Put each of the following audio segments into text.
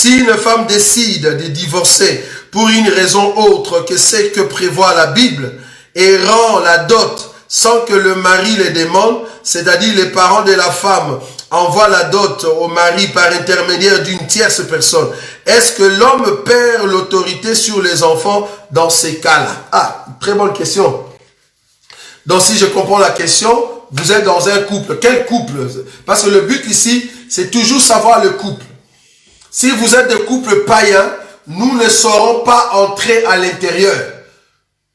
Si une femme décide de divorcer pour une raison autre que celle que prévoit la Bible et rend la dot sans que le mari les demande, c'est-à-dire les parents de la femme envoient la dot au mari par intermédiaire d'une tierce personne, est-ce que l'homme perd l'autorité sur les enfants dans ces cas-là? Ah, très bonne question. Donc si je comprends la question, vous êtes dans un couple. Quel couple? Parce que le but ici, c'est toujours savoir le couple. Si vous êtes de couple païen, nous ne saurons pas entrer à l'intérieur.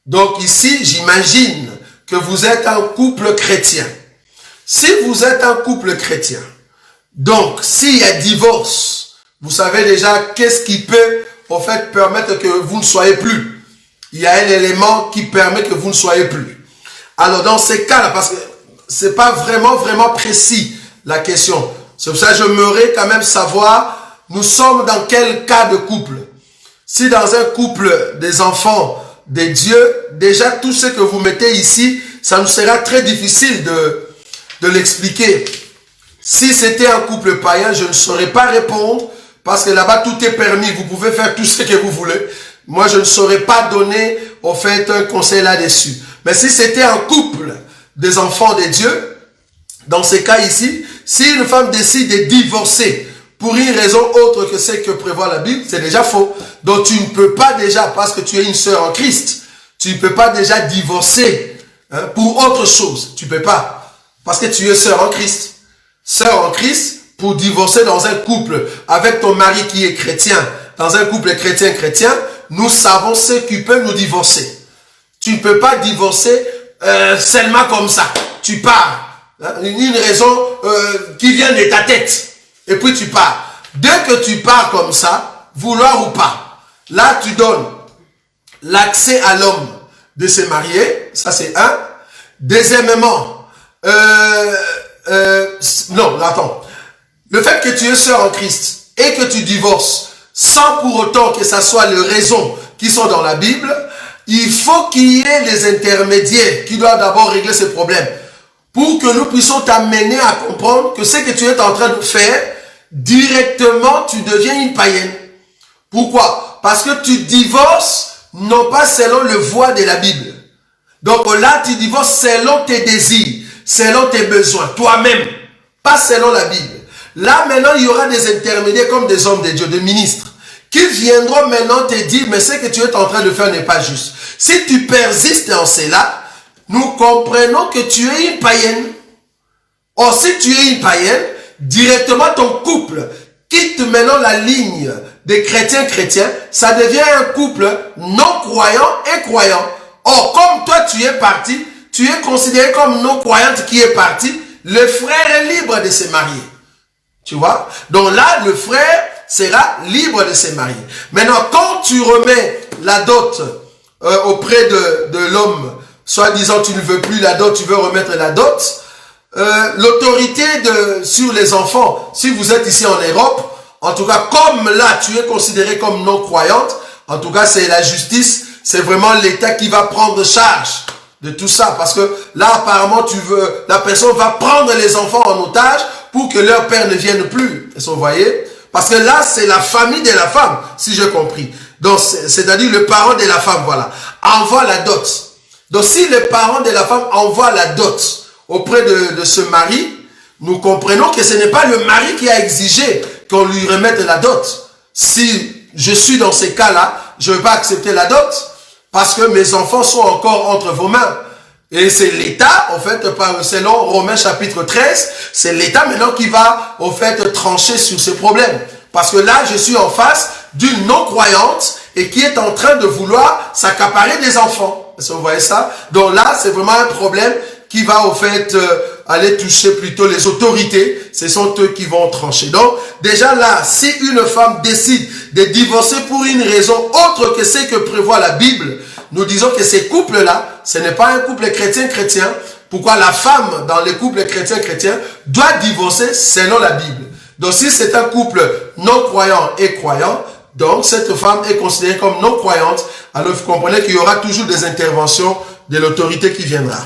Donc ici, j'imagine que vous êtes un couple chrétien. Si vous êtes un couple chrétien, donc s'il y a divorce, vous savez déjà qu'est-ce qui peut en fait permettre que vous ne soyez plus. Il y a un élément qui permet que vous ne soyez plus. Alors dans ces cas-là, parce que c'est pas vraiment précis la question. C'est pour ça que j'aimerais quand même savoir, nous sommes dans quel cas de couple. Si dans un couple des enfants de Dieu, déjà tout ce que vous mettez ici, ça nous sera très difficile de l'expliquer. Si c'était un couple païen, je ne saurais pas répondre parce que là-bas tout est permis. Vous pouvez faire tout ce que vous voulez. Moi, je ne saurais pas donner en fait un conseil là-dessus. Mais si c'était un couple des enfants de Dieu, dans ces cas ici, si une femme décide de divorcer pour une raison autre que celle que prévoit la Bible, c'est déjà faux. Donc tu ne peux pas déjà, parce que tu es une sœur en Christ, tu ne peux pas déjà divorcer pour autre chose. Tu ne peux pas. Parce que tu es sœur en Christ. Sœur en Christ, pour divorcer dans un couple avec ton mari qui est chrétien, dans un couple chrétien, nous savons ce qui peut nous divorcer. Tu ne peux pas divorcer seulement comme ça. Tu pars. Une raison qui vient de ta tête. Et puis tu pars. Dès que tu pars comme ça, vouloir ou pas, là tu donnes l'accès à l'homme de se marier. Ça c'est un. Deuxièmement, non, attends. Le fait que tu es sœur en Christ et que tu divorces sans pour autant que ça soit les raisons qui sont dans la Bible, il faut qu'il y ait des intermédiaires qui doivent d'abord régler ces problèmes pour que nous puissions t'amener à comprendre que ce que tu es en train de faire, directement, tu deviens une païenne. Pourquoi? Parce que tu divorces non pas selon le voie de la Bible. Donc là, tu divorces selon tes désirs, selon tes besoins, toi-même, pas selon la Bible. Là, maintenant, il y aura des intermédiaires comme des hommes de Dieu, des ministres, qui viendront maintenant te dire, mais ce que tu es en train de faire n'est pas juste. Si tu persistes en cela, nous comprenons que tu es une païenne. Or, si tu es une païenne, directement ton couple quitte maintenant la ligne des chrétiens, ça devient un couple non croyant et croyant. Or, comme toi tu es parti, tu es considéré comme non croyante qui est parti, le frère est libre de se marier. Tu vois? Donc là, le frère sera libre de se marier. Maintenant, quand tu remets la dot auprès de l'homme, soit disant tu ne veux plus la dot, tu veux remettre la dot, l'autorité sur les enfants, si vous êtes ici en Europe, en tout cas comme là tu es considéré comme non croyante, en tout cas c'est la justice, c'est vraiment l'État qui va prendre charge de tout ça, parce que là apparemment la personne va prendre les enfants en otage pour que leur père ne vienne plus. Est-ce que vous voyez? Parce que là c'est la famille de la femme, si j'ai compris. Donc c'est-à-dire le parent de la femme, voilà, envoie la dot. Donc si le parent de la femme envoie la dot auprès de ce mari, nous comprenons que ce n'est pas le mari qui a exigé qu'on lui remette la dot. Si je suis dans ces cas-là, je ne vais pas accepter la dot parce que mes enfants sont encore entre vos mains. Et c'est l'État, en fait, selon Romains chapitre 13, c'est l'État maintenant qui va, en fait, trancher sur ce problème. Parce que là, je suis en face d'une non-croyante et qui est en train de vouloir s'accaparer des enfants. Est-ce que vous voyez ça? Donc là, c'est vraiment un problème qui va, au fait, aller toucher plutôt les autorités. Ce sont eux qui vont trancher. Donc, déjà là, si une femme décide de divorcer pour une raison autre que ce que prévoit la Bible, nous disons que ces couples-là, ce n'est pas un couple chrétien. Pourquoi la femme, dans les couples chrétiens, doit divorcer selon la Bible. Donc, si c'est un couple non-croyant et croyant, donc cette femme est considérée comme non-croyante, alors vous comprenez qu'il y aura toujours des interventions de l'autorité qui viendra.